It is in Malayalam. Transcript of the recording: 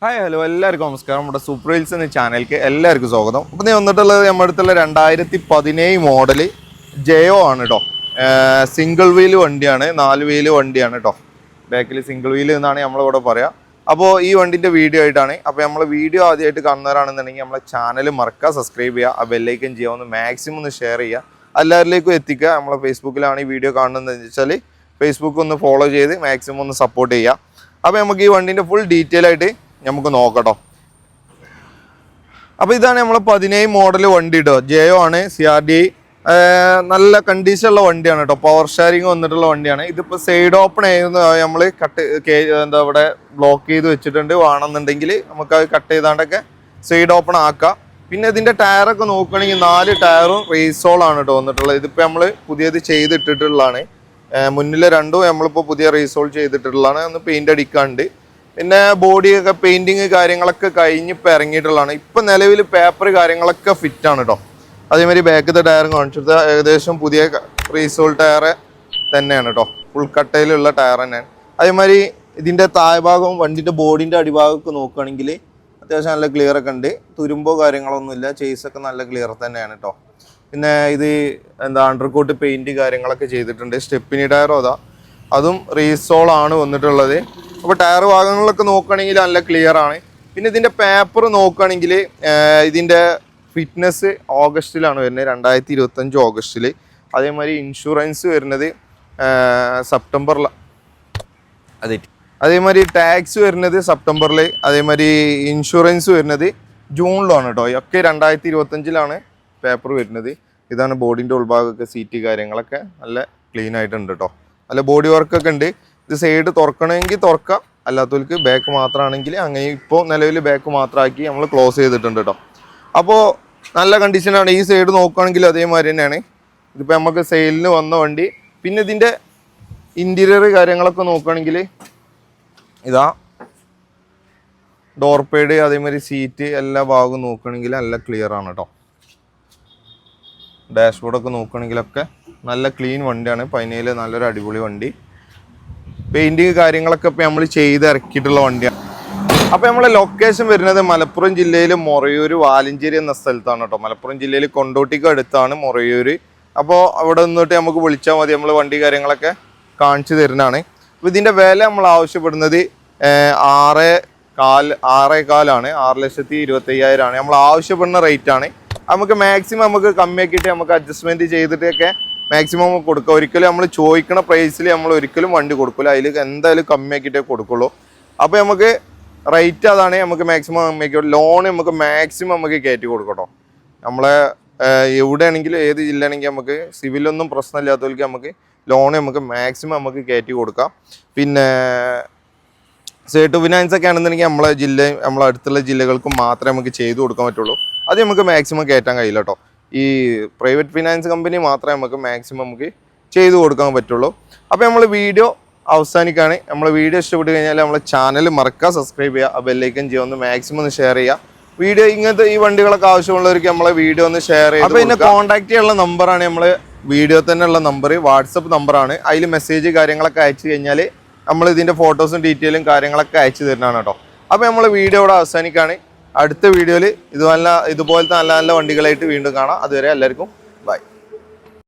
ഹായ് ഹലോ എല്ലാവർക്കും നമസ്കാരം. നമ്മുടെ സൂപ്പർ റീൽസ് എന്ന ചാനലിലേക്ക് എല്ലാവർക്കും സ്വാഗതം. അപ്പോൾ ഞാൻ വന്നിട്ടുള്ളത് നമ്മുടെ അടുത്തുള്ള 2017 മോഡല് ജയോ ആണ് കേട്ടോ. സിംഗിൾ വീല് വണ്ടിയാണ്, 4 വീല് വണ്ടിയാണ് കേട്ടോ. ബാക്കിൽ സിംഗിൾ വീല് എന്നാണ് നമ്മളിവിടെ പറയുക. അപ്പോൾ ഈ വണ്ടിൻ്റെ വീഡിയോ ആയിട്ടാണ്. അപ്പോൾ നമ്മൾ വീഡിയോ ആദ്യമായിട്ട് കാണുന്നവരാണെന്നുണ്ടെങ്കിൽ നമ്മളെ ചാനൽ മറക്കുക, സബ്സ്ക്രൈബ് ചെയ്യുക, ആ ബെല്ലൈക്കൻ ചെയ്യുക, ഒന്ന് മാക്സിമം ഒന്ന് ഷെയർ ചെയ്യുക, എല്ലാവരിലേക്കും എത്തിക്കുക. നമ്മളെ ഫേസ്ബുക്കിലാണ് ഈ വീഡിയോ കാണുന്നതെന്ന് വെച്ചാൽ ഫേസ്ബുക്ക് ഒന്ന് ഫോളോ ചെയ്ത് മാക്സിമം ഒന്ന് സപ്പോർട്ട് ചെയ്യുക. അപ്പോൾ നമുക്ക് ഈ വണ്ടീൻ്റെ ഫുൾ ഡീറ്റെയിൽ ആയിട്ട് നമുക്ക് നോക്കട്ടോ. അപ്പോൾ ഇതാണ് നമ്മൾ 17 മോഡൽ വണ്ടി കേട്ടോ. ജയോ ആണ്, CRDI നല്ല കണ്ടീഷനുള്ള വണ്ടിയാണ് കേട്ടോ. പവർ ഷെയറിങ് വന്നിട്ടുള്ള വണ്ടിയാണ്. ഇതിപ്പോൾ സൈഡ് ഓപ്പൺ ആയിരുന്നു, നമ്മൾ എന്താ ഇവിടെ ബ്ലോക്ക് ചെയ്ത് വെച്ചിട്ടുണ്ട്. വേണമെന്നുണ്ടെങ്കിൽ നമുക്ക് അത് കട്ട് ചെയ്താണ്ടൊക്കെ സൈഡ് ഓപ്പൺ ആക്കാം. പിന്നെ ഇതിൻ്റെ ടയറൊക്കെ നോക്കുകയാണെങ്കിൽ 4 ടയറും റീസോളാണ് കേട്ടോ വന്നിട്ടുള്ളത്. ഇതിപ്പോൾ നമ്മൾ പുതിയത് ചെയ്തിട്ടിട്ടുള്ളതാണ്. മുന്നിലെ രണ്ടും നമ്മളിപ്പോൾ പുതിയ റീസോൾ ചെയ്തിട്ടുള്ളതാണ്. ഒന്ന് പെയിൻ്റ് അടിക്കാണ്ട്. പിന്നെ ബോഡിയൊക്കെ പെയിൻറ്റിങ് കാര്യങ്ങളൊക്കെ കഴിഞ്ഞിപ്പോൾ ഇറങ്ങിയിട്ടുള്ളതാണ്. ഇപ്പം നിലവിൽ പേപ്പർ കാര്യങ്ങളൊക്കെ ഫിറ്റാണ് കേട്ടോ. അതേമാതിരി ബാക്കത്തെ ടയറും കാണിച്ചത് ഏകദേശം പുതിയ റീസോൾ ടയർ തന്നെയാണ് കേട്ടോ. ഫുൾ കട്ടയിലുള്ള ടയർ തന്നെയാണ്. അതേമാതിരി ഇതിൻ്റെ താഴ്ഭാഗവും വണ്ടിൻ്റെ ബോഡിൻ്റെ അടിഭാഗമൊക്കെ നോക്കുകയാണെങ്കിൽ അത്യാവശ്യം നല്ല ക്ലിയർ ഒക്കെ ഉണ്ട്. തുരുമ്പോ കാര്യങ്ങളൊന്നുമില്ല. ചേസൊക്കെ നല്ല ക്ലിയർ തന്നെയാണ് കേട്ടോ. പിന്നെ ഇത് അണ്ടർകോട്ട് പെയിൻറ്റ് കാര്യങ്ങളൊക്കെ ചെയ്തിട്ടുണ്ട്. സ്റ്റെപ്പിനി ടയറോ അതും റീസോളാണ് വന്നിട്ടുള്ളത്. അപ്പോൾ ടയർ ഭാഗങ്ങളിലൊക്കെ നോക്കുകയാണെങ്കിൽ നല്ല ക്ലിയർ ആണ്. പിന്നെ ഇതിൻ്റെ പേപ്പർ നോക്കുകയാണെങ്കിൽ ഇതിൻ്റെ ഫിറ്റ്നസ് ഓഗസ്റ്റിലാണ് വരുന്നത്, 2025 ഓഗസ്റ്റിൽ. അതേമാതിരി ഇൻഷുറൻസ് വരുന്നത് സെപ്റ്റംബറിൽ. അതേമാതിരി ടാക്സ് വരുന്നത് സെപ്റ്റംബറിൽ. അതേമാതിരി ഇൻഷുറൻസ് വരുന്നത് ജൂണിലാണ് കേട്ടോ. ഒക്കെ 2025 പേപ്പർ വരുന്നത്. ഇതാണ് ബോഡിൻ്റെ ഉൾഭാഗമൊക്കെ, സീറ്റ് കാര്യങ്ങളൊക്കെ നല്ല ക്ലീൻ ആയിട്ടുണ്ട് കേട്ടോ. നല്ല ബോഡി വർക്കൊക്കെ ഉണ്ട്. ഇത് സൈഡ് തുറക്കണമെങ്കിൽ തുറക്കാം, അല്ലാത്തവർക്ക് ബാക്ക് മാത്രമാണെങ്കിൽ അങ്ങനെ. ഇപ്പോൾ നിലവിൽ ബാക്ക് മാത്രമാക്കി നമ്മൾ ക്ലോസ് ചെയ്തിട്ടുണ്ട് കേട്ടോ. അപ്പോൾ നല്ല കണ്ടീഷനാണ്. ഈ സൈഡ് നോക്കുകയാണെങ്കിൽ അതേമാതിരി തന്നെയാണ്. ഇതിപ്പോൾ നമുക്ക് സെയിലിന് വന്ന വണ്ടി. പിന്നെ ഇതിൻ്റെ ഇൻറ്റീരിയർ കാര്യങ്ങളൊക്കെ നോക്കുകയാണെങ്കിൽ ഇതാ ഡോർ പേഡ്, അതേമാതിരി സീറ്റ് എല്ലാ ഭാഗവും നോക്കുകയാണെങ്കിൽ നല്ല ക്ലിയർ ആണ് കേട്ടോ. ഡാഷ്ബോർഡൊക്കെ നോക്കുകയാണെങ്കിലൊക്കെ നല്ല ക്ലീൻ വണ്ടിയാണ്. 17 നല്ലൊരു അടിപൊളി വണ്ടി. പെയിൻറ്റിങ് കാര്യങ്ങളൊക്കെ ഇപ്പോൾ നമ്മൾ ചെയ്തിറക്കിയിട്ടുള്ള വണ്ടിയാണ്. അപ്പോൾ നമ്മളെ ലൊക്കേഷൻ വരുന്നത് മലപ്പുറം ജില്ലയിൽ മൊറയൂർ വാലഞ്ചേരി എന്ന സ്ഥലത്താണ് കേട്ടോ. മലപ്പുറം ജില്ലയിൽ കൊണ്ടോട്ടിക്ക് അടുത്താണ് മൊറയൂർ. അപ്പോൾ അവിടെ നിന്നിട്ട് നമുക്ക് വിളിച്ചാൽ മതി, നമ്മൾ വണ്ടി കാര്യങ്ങളൊക്കെ കാണിച്ചു തരുന്നതാണ്. അപ്പോൾ ഇതിൻ്റെ വില നമ്മൾ ആവശ്യപ്പെടുന്നത് 6,400,000 6,25,000 നമ്മൾ ആവശ്യപ്പെടുന്ന റേറ്റാണ്. നമുക്ക് മാക്സിമം നമുക്ക് കമ്മിയാക്കിയിട്ട് നമുക്ക് അഡ്ജസ്റ്റ്മെൻറ്റ് ചെയ്തിട്ടൊക്കെ മാക്സിമം കൊടുക്കുക. ഒരിക്കലും നമ്മൾ ചോദിക്കുന്ന പ്രൈസിൽ നമ്മൾ ഒരിക്കലും വണ്ടി കൊടുക്കില്ല. അതിൽ എന്തായാലും കമ്മിയാക്കിയിട്ടേ കൊടുക്കുള്ളൂ. അപ്പോൾ നമുക്ക് റേറ്റ് അതാണ്. നമുക്ക് മാക്സിമം കമ്മിയാക്കി ലോൺ നമുക്ക് മാക്സിമം നമുക്ക് കയറ്റി കൊടുക്കട്ടോ. നമ്മളെ എവിടെയാണെങ്കിലും ഏത് ജില്ലയാണെങ്കിൽ നമുക്ക് സിവിലൊന്നും പ്രശ്നമില്ലാത്തവർക്ക് നമുക്ക് ലോൺ നമുക്ക് മാക്സിമം നമുക്ക് കയറ്റി കൊടുക്കാം. പിന്നെ സേട്ട് ഫിനാൻസ് ഒക്കെ ആണെന്നുണ്ടെങ്കിൽ നമ്മളെ അടുത്തുള്ള ജില്ലകൾക്കും മാത്രമേ നമുക്ക് ചെയ്തു കൊടുക്കാൻ പറ്റുള്ളൂ. അത് നമുക്ക് മാക്സിമം കയറ്റാൻ കഴിയില്ല കേട്ടോ. ഈ പ്രൈവറ്റ് ഫിനാൻസ് കമ്പനി മാത്രമേ നമുക്ക് മാക്സിമം നമുക്ക് ചെയ്തു കൊടുക്കാൻ പറ്റുള്ളൂ. അപ്പോൾ നമ്മൾ വീഡിയോ അവസാനിക്കുകയാണ്. നമ്മൾ വീഡിയോ ഇഷ്ടപ്പെട്ട് കഴിഞ്ഞാൽ നമ്മളെ ചാനൽ മറക്കുക, സബ്സ്ക്രൈബ് ചെയ്യുക, ആ ബെല്ലൈക്കൻ ചെയ്യുക, ഒന്ന് മാക്സിമം ഒന്ന് ഷെയർ ചെയ്യുക. വീഡിയോ ഇങ്ങനത്തെ ഈ വണ്ടികളൊക്കെ ആവശ്യമുള്ളവർക്ക് നമ്മളെ വീഡിയോ ഒന്ന് ഷെയർ ചെയ്യുക. അപ്പോൾ ഇതിനെ കോൺടാക്ട് ചെയ്യാനുള്ള നമ്പറാണ് നമ്മൾ വീഡിയോ തന്നെയുള്ള നമ്പർ, വാട്സപ്പ് നമ്പറാണ്. അതിൽ മെസ്സേജ് കാര്യങ്ങളൊക്കെ അയച്ചു കഴിഞ്ഞാൽ നമ്മൾ ഇതിൻ്റെ ഫോട്ടോസും ഡീറ്റെയിലും കാര്യങ്ങളൊക്കെ അയച്ചു തരുന്നതാണ് കേട്ടോ. അപ്പോൾ നമ്മൾ വീഡിയോ ഇവിടെ അവസാനിക്കുകയാണ്. അടുത്ത വീഡിയോയിൽ ഇതുപോലത്തെ നല്ല നല്ല വണ്ടികളായിട്ട് വീണ്ടും കാണാം. അതുവരെ എല്ലാവർക്കും